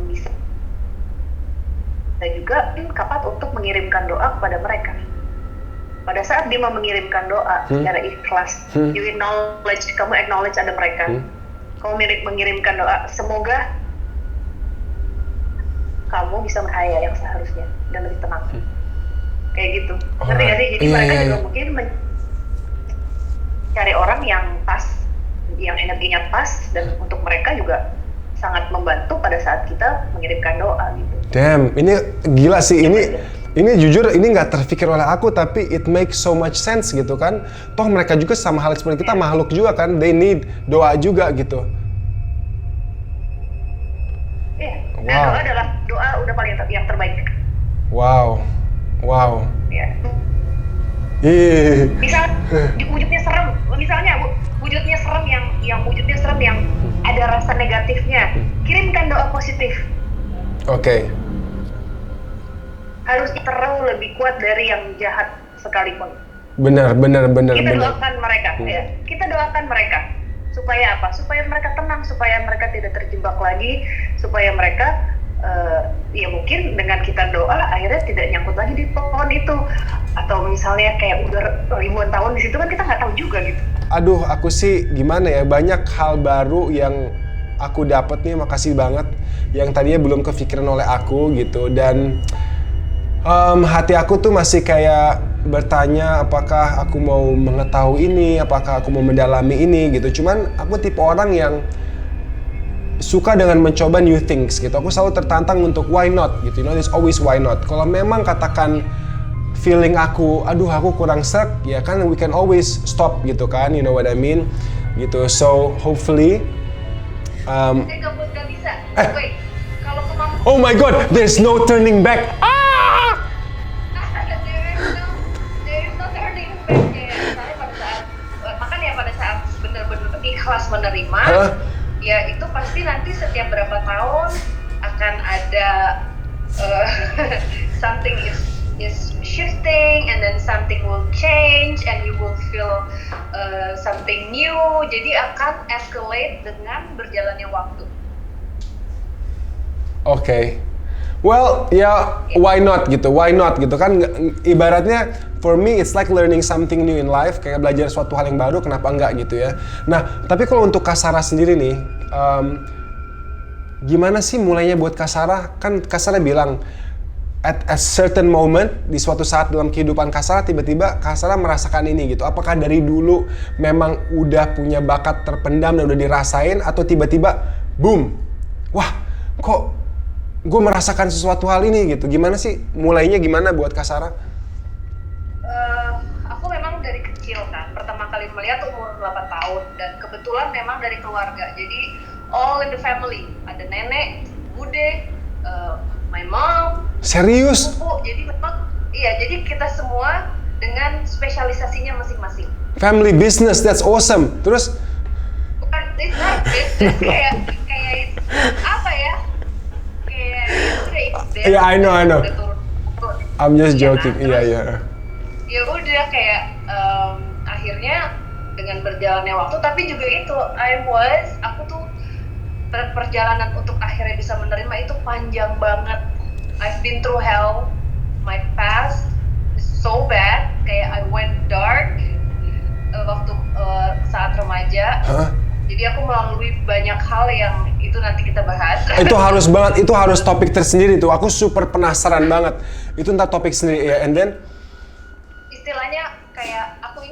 bisa juga kapat untuk mengirimkan doa kepada mereka. Pada saat dia mau mengirimkan doa secara ikhlas, kamu acknowledge ada mereka. Kamu mengirimkan doa, semoga kamu bisa berhaya yang seharusnya dan lebih tenang. Kayak gitu. Ngerti gak sih? Jadi mereka juga mungkin cari orang yang pas, yang energinya pas, dan untuk mereka juga sangat membantu pada saat kita mengirimkan doa gitu. Damn, ini gila sih. Ini jujur, ini nggak terpikir oleh aku, tapi it makes so much sense gitu kan. Toh mereka juga sama hal seperti kita, makhluk juga kan, they need doa juga gitu. Iya, dan doa adalah doa udah paling yang terbaik. Wow. Iya. Ih. Misal wujudnya serem, misalnya wujudnya serem yang ada rasa negatifnya, kirimkan doa positif. Oke. Harus terang lebih kuat dari yang jahat sekalipun. Benar. Kita doakan mereka, ya. Kita doakan mereka supaya apa? Supaya mereka tenang, supaya mereka tidak terjebak lagi, supaya mereka ya mungkin dengan kita doa akhirnya tidak nyangkut lagi di pohon itu, atau misalnya kayak udah ribuan tahun di situ kan kita nggak tahu juga gitu. Aduh, aku sih gimana ya, banyak hal baru yang aku dapat nih, makasih banget, yang tadinya belum kepikiran oleh aku gitu. Dan hati aku tuh masih kayak bertanya apakah aku mau mengetahui ini, apakah aku mau mendalami ini gitu. Cuman aku tipe orang yang suka dengan mencoba new things gitu. Aku selalu tertantang untuk why not gitu. You know, there's always why not. Kalau memang katakan feeling aku, aduh aku kurang serg, ya kan we can always stop gitu kan, you know what I mean gitu. So hopefully Nggak bisa. Wait, kalau kemampuan. Oh my god, there's no turning back. There is no turning back. Misalnya pada saat benar-benar ikhlas menerima, ya itu pasti nanti setiap berapa tahun akan ada something is shifting, and then something will change, and you will feel something new. Jadi akan escalate dengan berjalannya waktu. Okay. Well, ya why not gitu kan, ibaratnya for me it's like learning something new in life, kayak belajar suatu hal yang baru, kenapa enggak gitu ya. Nah, tapi kalau untuk Kak Sarah sendiri nih, gimana sih mulainya buat Kak Sarah? Kan Kak Sarah bilang at a certain moment, di suatu saat dalam kehidupan Kak Sarah, tiba-tiba Kak Sarah merasakan ini gitu. Apakah dari dulu memang udah punya bakat terpendam dan udah dirasain, atau tiba-tiba boom, wah kok gue merasakan sesuatu hal ini gitu. Gimana sih mulainya, gimana buat Kak Sarah? Aku memang dari kecil kan, pertama kali melihat umur 8 tahun, dan kebetulan memang dari keluarga, jadi all in the family, ada nenek, bude, my mom, Serius? buku. Jadi memang iya, jadi kita semua dengan spesialisasinya masing-masing. Family business, that's awesome. Terus? Bukan, it's not business, kayak apa ya? Yeah, I know. I'm just joking. Iya. Ya udah kayak akhirnya dengan berjalannya waktu, tapi juga itu aku tuh perjalanan untuk akhirnya bisa menerima itu panjang banget. I've been through hell. My past is so bad. Kayak I went dark waktu saat remaja. Hah? Jadi aku melalui banyak hal yang itu nanti kita bahas. Itu harus banget, itu harus topik tersendiri tuh. Aku super penasaran banget. Itu ntar topik sendiri ya. And then istilahnya kayak aku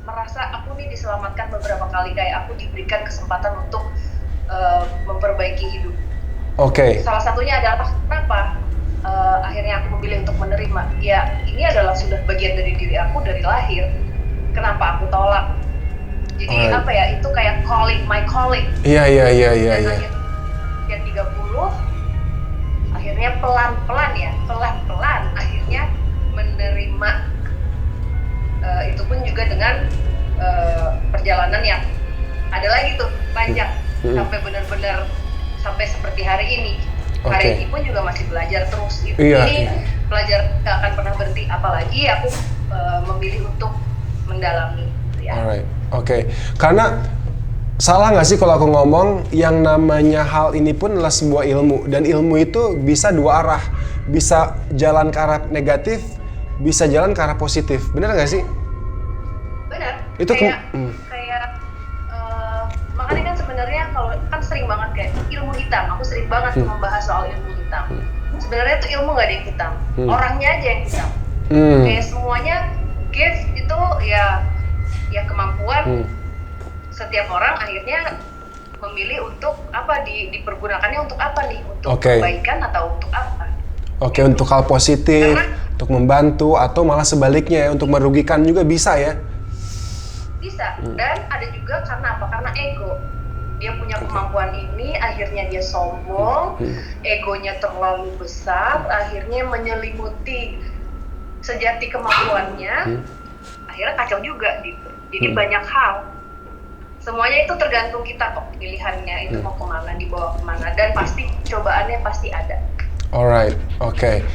merasa aku ini diselamatkan beberapa kali, kayak aku diberikan kesempatan untuk memperbaiki hidup. Oke. Salah satunya adalah kenapa akhirnya aku memilih untuk menerima. Ya, ini adalah sudah bagian dari diri aku dari lahir. Kenapa aku tolak? Jadi apa ya, itu kayak my calling. Iya. Dan akhirnya 30, akhirnya pelan-pelan akhirnya menerima. Itu pun juga dengan perjalanan yang ada lagi tuh panjang, sampai benar-benar sampai seperti hari ini. Hari ini pun juga masih belajar terus. Belajar gak akan pernah berhenti, apalagi aku memilih untuk mendalami gitu ya. Alright. Oke, karena salah nggak sih kalau aku ngomong yang namanya hal ini pun adalah sebuah ilmu, dan ilmu itu bisa dua arah, bisa jalan ke arah negatif, bisa jalan ke arah positif, benar nggak sih? Benar. Itu makanya kan sebenarnya kalau kan sering banget kayak ilmu hitam, aku sering banget membahas soal ilmu hitam. Sebenarnya itu ilmu nggak ada yang hitam, orangnya aja yang hitam. Kayak semuanya gift itu ya kemampuan. Setiap orang akhirnya memilih untuk apa, dipergunakannya untuk apa nih, untuk kebaikan atau untuk apa. Oke, untuk hal positif, Karena untuk membantu, atau malah sebaliknya ya, untuk merugikan juga bisa ya? bisa. Dan ada juga karena apa? Karena ego. Dia punya kemampuan ini, akhirnya dia sombong, egonya terlalu besar, akhirnya menyelimuti sejati kemampuannya, akhirnya kacau juga gitu. Jadi banyak hal. Semuanya itu tergantung kita kok pilihannya itu mau kemana, dibawa kemana, dan pasti cobaannya pasti ada. Alright, oke.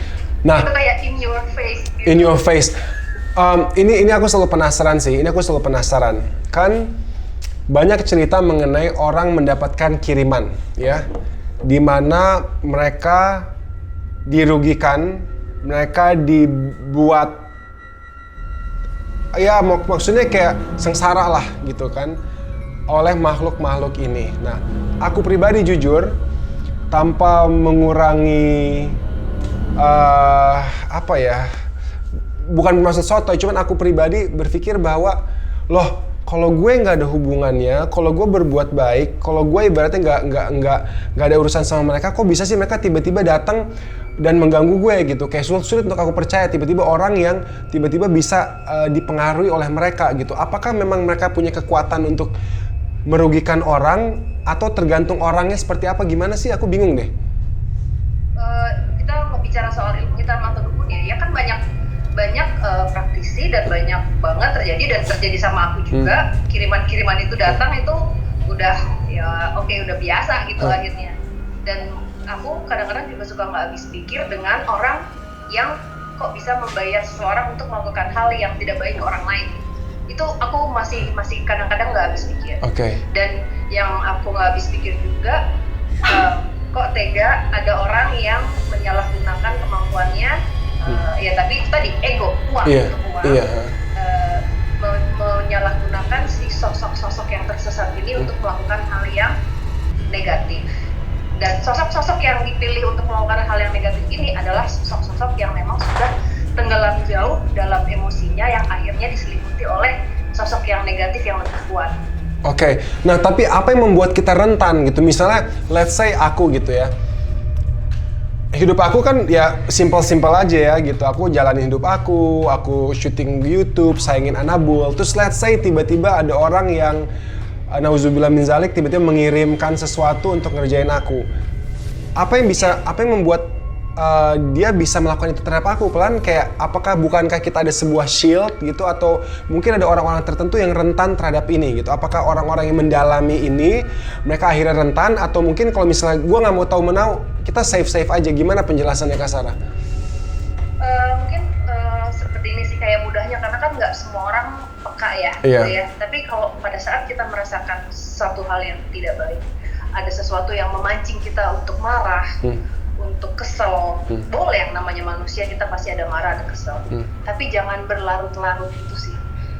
Nah, Itu kayak in your face. Gitu. in your face. Ini aku selalu penasaran sih. Ini aku selalu penasaran. Kan banyak cerita mengenai orang mendapatkan kiriman, ya, di mana mereka dirugikan, mereka dibuat, ya maksudnya kayak sengsara lah gitu kan, oleh makhluk-makhluk ini. Nah, aku pribadi jujur, tanpa mengurangi apa ya, bukan bermaksud sotoy, cuman aku pribadi berpikir bahwa loh, kalau gue nggak ada hubungannya, kalau gue berbuat baik, kalau gue ibaratnya nggak ada urusan sama mereka, kok bisa sih mereka tiba-tiba datang dan mengganggu gue gitu? Kayak sulit untuk aku percaya tiba-tiba orang yang tiba-tiba bisa dipengaruhi oleh mereka gitu. Apakah memang mereka punya kekuatan untuk merugikan orang, atau tergantung orangnya seperti apa? Gimana sih? Aku bingung deh. Kita ngebicara soal ilmu hitam atau dukun ya kan banyak praktisi dan banyak banget terjadi, dan terjadi sama aku juga. Kiriman-kiriman itu datang itu udah ya oke, udah biasa gitu akhirnya. Dan aku kadang-kadang juga suka nggak habis pikir dengan orang yang kok bisa membayar seseorang untuk melakukan hal yang tidak baik ke orang lain. Itu aku masih kadang-kadang nggak habis pikir. Dan yang aku nggak habis pikir juga, kok tega ada orang yang menyalahgunakan kemampuannya, ya tapi itu tadi ego, uang, untuk uang, menyalahgunakan si sosok-sosok yang tersesat ini untuk melakukan hal yang negatif. Dan sosok-sosok yang dipilih untuk melakukan hal yang negatif ini adalah sosok-sosok yang memang sudah tenggelam jauh dalam emosinya, yang akhirnya diselimuti oleh sosok yang negatif yang lebih kuat. Oke, nah tapi apa yang membuat kita rentan gitu? Misalnya, let's say aku gitu ya, hidup aku kan ya simple-simple aja ya gitu. Aku jalanin hidup aku syuting YouTube, sayangin Anabul. Terus let's say tiba-tiba ada orang yang nauzubillah min zalik tiba-tiba mengirimkan sesuatu untuk ngerjain aku. Apa yang membuat dia bisa melakukan itu terhadap aku? Pelan kayak, bukankah kita ada sebuah shield gitu, atau mungkin ada orang-orang tertentu yang rentan terhadap ini gitu? Apakah orang-orang yang mendalami ini mereka akhirnya rentan, atau mungkin kalau misalnya gue nggak mau tahu menau, kita safe aja? Gimana penjelasannya Kak Sarah? Mungkin seperti ini sih, kayak mudahnya karena kan nggak semua orang peka ya, Iya. gitu ya. Tapi kalau pada saat kita merasakan suatu hal yang tidak baik, ada sesuatu yang memancing kita untuk marah, untuk kesel, boleh, yang namanya manusia kita pasti ada marah, ada kesel. Tapi jangan berlarut-larut itu sih.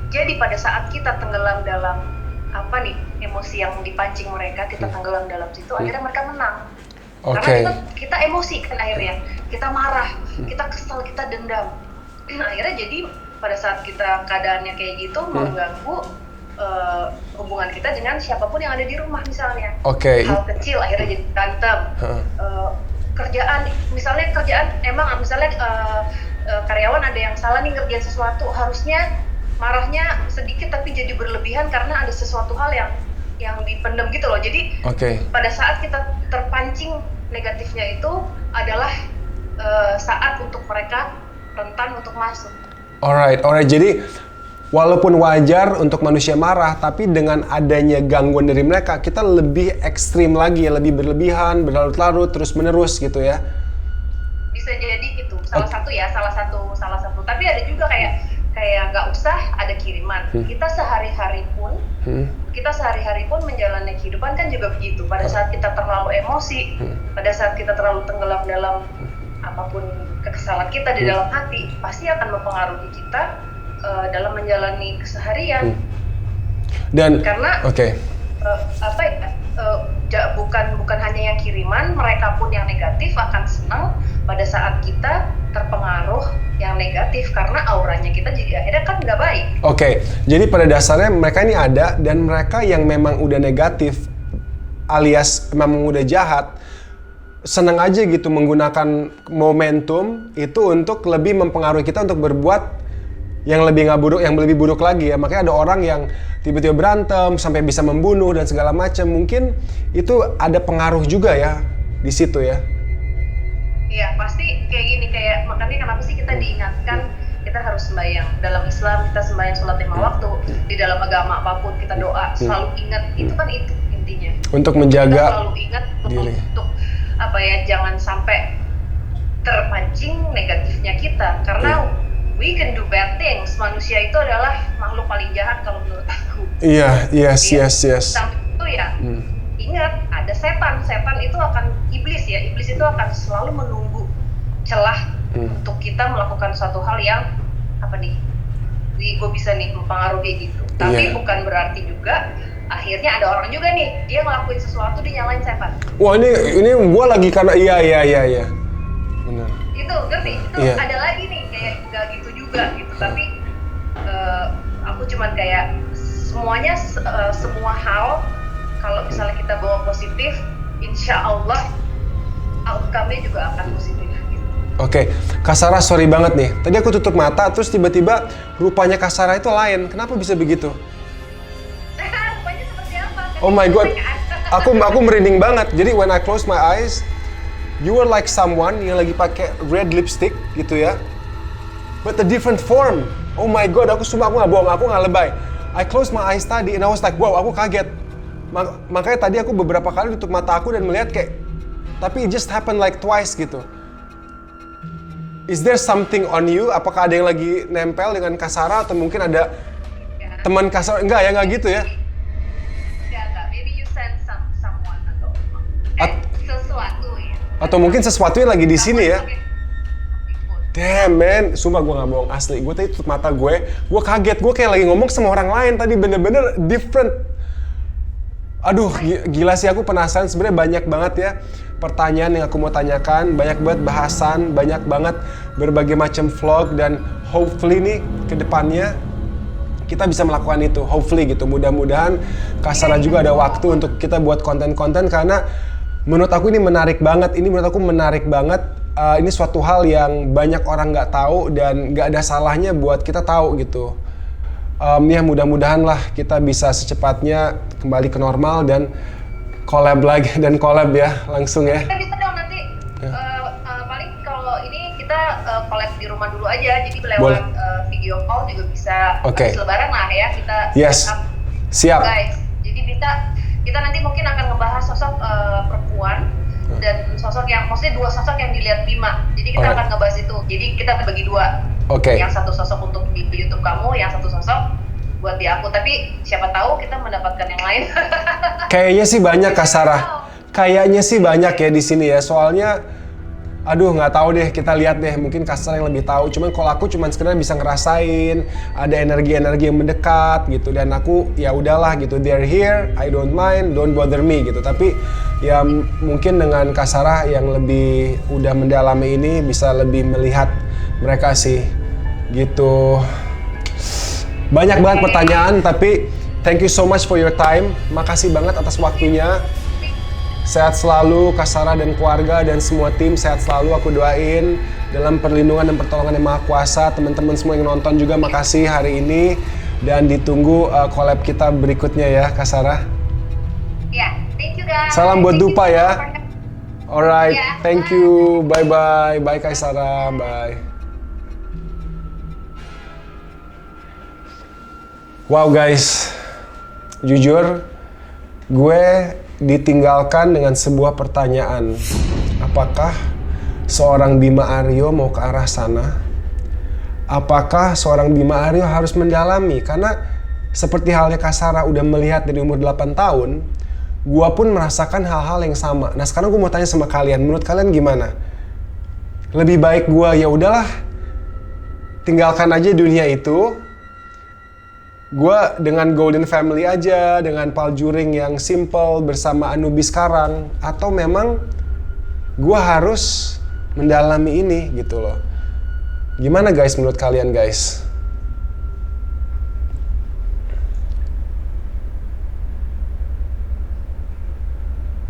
Jadi pada saat kita tenggelam dalam emosi yang dipancing mereka, kita tenggelam dalam situ, akhirnya mereka menang. Karena kita emosi kan akhirnya, kita marah, kita kesel, kita dendam. Akhirnya jadi pada saat kita keadaannya kayak gitu mengganggu hubungan kita dengan siapapun yang ada di rumah misalnya. Hal kecil akhirnya jadi berantem. Kerjaan karyawan ada yang salah nih ngerjain sesuatu, harusnya marahnya sedikit tapi jadi berlebihan karena ada sesuatu hal yang dipendam gitu loh. Jadi pada saat kita terpancing negatifnya itu adalah saat untuk mereka rentan untuk masuk. Alright. Jadi walaupun wajar untuk manusia marah, tapi dengan adanya gangguan dari mereka, kita lebih ekstrim lagi ya, lebih berlebihan, berlarut-larut, terus-menerus gitu ya? Bisa jadi itu salah satu. Tapi ada juga kayak nggak usah ada kiriman. Kita sehari-hari pun menjalani kehidupan kan juga begitu. Pada saat kita terlalu emosi, pada saat kita terlalu tenggelam dalam apapun kekesalan kita di dalam hati, pasti akan mempengaruhi kita dalam menjalani keseharian. Dan karena bukan hanya yang kiriman, mereka pun yang negatif akan senang pada saat kita terpengaruh yang negatif, karena auranya kita jadi akhirnya kan nggak baik. Jadi pada dasarnya mereka ini ada, dan mereka yang memang udah negatif alias memang udah jahat, senang aja gitu menggunakan momentum itu untuk lebih mempengaruhi kita untuk berbuat yang lebih nggak buruk, yang lebih buruk lagi ya. Makanya ada orang yang tiba-tiba berantem sampai bisa membunuh dan segala macam. Mungkin itu ada pengaruh juga ya di situ ya. Iya, pasti kayak gini, kayak makanya kenapa sih kita diingatkan kita harus sembahyang. Dalam Islam kita sembahyang sholat 5 waktu, di dalam agama apapun kita doa, selalu ingat itu kan itu intinya. Untuk menjaga kita selalu ingat diri. untuk apa ya, jangan sampai terpancing negatifnya kita, karena we can do bad things. Manusia itu adalah makhluk paling jahat kalau menurut aku. Iya, yes. Sampai itu ya, ingat ada setan. Setan itu akan iblis ya. Iblis itu akan selalu menunggu celah untuk kita melakukan suatu hal yang apa nih? Gue bisa nih mempengaruhi gitu. Tapi bukan berarti juga akhirnya ada orang juga nih dia ngelakuin sesuatu dia nyalain setan. Wah ini gue lagi karena iya. Benar. Itu ngerti? Itu ada lagi nih kayak gak gitu juga gitu. Tapi aku cuman kayak semuanya semua hal kalau misalnya kita bawa positif, insya Allah outcome-nya juga akan positif gitu. Oke, Kak Sarah sorry banget nih. Tadi aku tutup mata terus tiba-tiba rupanya Kak Sarah itu lain. Kenapa bisa begitu? Rupanya seperti apa? Oh my god. Aku merinding banget. Jadi when I close my eyes, you were like someone yang lagi pakai red lipstick gitu ya. But a different form. Oh my god, aku nggak bohong, aku nggak lebay. I close my eyes tadi and I was like, wow, aku kaget. Makanya tadi aku beberapa kali tutup mata aku dan melihat kayak, tapi it just happened like twice gitu. Is there something on you? Apakah ada yang lagi nempel dengan Kak Sarah atau mungkin ada teman Kak Sarah? Enggak ya, nggak gitu ya? Enggak. Maybe you sense someone atau sesuatu ya. Atau mungkin sesuatu yang lagi di sini ya? Damn man, sumpah gue gak bohong, asli. Gue tadi tutup mata gue kaget. Gue kayak lagi ngomong sama orang lain tadi, bener-bener different. Aduh, gila sih, aku penasaran. Sebenarnya banyak banget ya pertanyaan yang aku mau tanyakan. Banyak banget bahasan, banyak banget berbagai macam vlog. Dan hopefully nih, ke depannya kita bisa melakukan itu. Hopefully gitu, mudah-mudahan Kak Sarah juga ada waktu untuk kita buat konten-konten. Karena menurut aku ini menarik banget. Ini suatu hal yang banyak orang nggak tahu dan nggak ada salahnya buat kita tahu gitu. Ya mudah-mudahan lah kita bisa secepatnya kembali ke normal dan collab ya langsung ya. Kita bisa dong nanti paling kalau ini kita collab di rumah dulu aja, jadi lewat video call juga bisa. Habis Lebaran lah ya kita. Yes. Siap. Guys, jadi kita nanti mungkin akan ngebahas sosok perempuan dan sosok yang, maksudnya 2 sosok yang dilihat Bima. Jadi kita akan ngebahas itu. Jadi kita bagi 2. Yang satu sosok untuk di YouTube kamu, yang satu sosok buat di aku. Tapi siapa tahu kita mendapatkan yang lain. Kayaknya sih banyak Kak Sarah. Kayaknya sih banyak ya di sini ya. Soalnya aduh nggak tahu deh, kita lihat deh, mungkin Kak Sarah yang lebih tahu. Cuman kalau aku cuman sekedar bisa ngerasain ada energi-energi yang mendekat gitu, dan aku ya udahlah gitu, they're here, I don't mind, don't bother me gitu. Tapi ya mungkin dengan Kak Sarah yang lebih udah mendalami ini bisa lebih melihat mereka sih gitu. Banyak banget pertanyaan, tapi thank you so much for your time. Makasih banget atas waktunya. Sehat selalu Kak Sarah dan keluarga dan semua tim, sehat selalu aku doain dalam perlindungan dan pertolongan Yang Maha Kuasa. Teman-teman semua yang nonton juga makasih hari ini, dan ditunggu collab kita berikutnya ya Kak Sarah. Ya, thank you guys. Salam buat Dupa ya. Alright, thank you. Bye Kak Sarah, bye. Wow guys, jujur gue ditinggalkan dengan sebuah pertanyaan. Apakah seorang Bima Aryo mau ke arah sana? Apakah seorang Bima Aryo harus mendalami? Karena seperti halnya Kak Sarah udah melihat dari umur 8 tahun, gua pun merasakan hal-hal yang sama. Nah sekarang gua mau tanya sama kalian, menurut kalian gimana? Lebih baik gua ya udahlah tinggalkan aja dunia itu, gua dengan Golden Family aja, dengan Paljuring yang simple bersama Anubis sekarang, atau memang gua harus mendalami ini gitu loh. Gimana guys menurut kalian guys?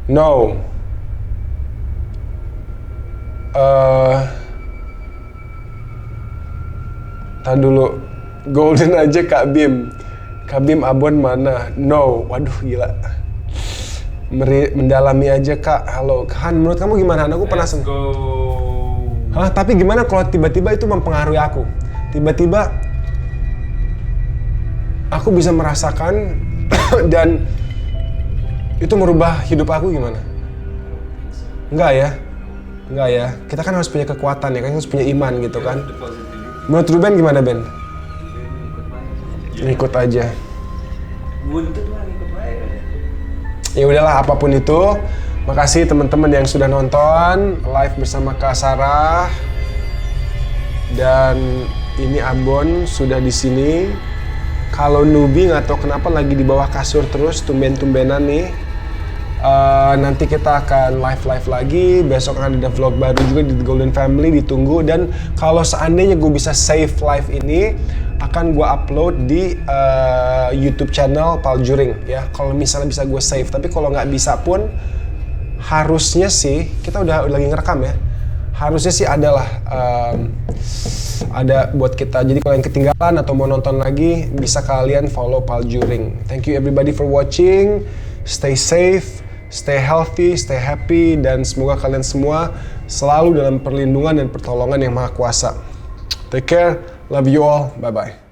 No. Tahan dulu. Golden aja Kak Bim. Kak Bim abon mana? No. Waduh gila. Mendalami aja Kak. Halo. Han, menurut kamu gimana? Han, aku penasaran. Let's go. Hah, tapi gimana kalau tiba-tiba itu mempengaruhi aku? Tiba-tiba aku bisa merasakan dan itu merubah hidup aku gimana? Enggak ya? Enggak ya? Kita kan harus punya kekuatan ya, kan harus punya iman gitu kan? Menurut Ruben gimana Ben? Ikut aja. Buntut lah, ikut aja. Ya udahlah, apapun itu. Makasih teman-teman yang sudah nonton live bersama Kak Sarah. Dan ini Ambon sudah di sini. Kalau Nubi nggak tahu kenapa lagi di bawah kasur terus, tumben-tumbenan nih. Nanti kita akan live lagi. Besok akan ada vlog baru juga di The Golden Family, ditunggu. Dan kalau seandainya gue bisa save live ini, akan gue upload di YouTube channel Paljuring ya. Kalau misalnya bisa gue save, tapi kalau nggak bisa pun harusnya sih kita udah lagi ngerekam ya. Harusnya sih ada buat kita. Jadi kalau yang ketinggalan atau mau nonton lagi, bisa kalian follow Paljuring. Thank you everybody for watching. Stay safe, stay healthy, stay happy, dan semoga kalian semua selalu dalam perlindungan dan pertolongan yang Maha Kuasa. Take care, love you all, bye-bye.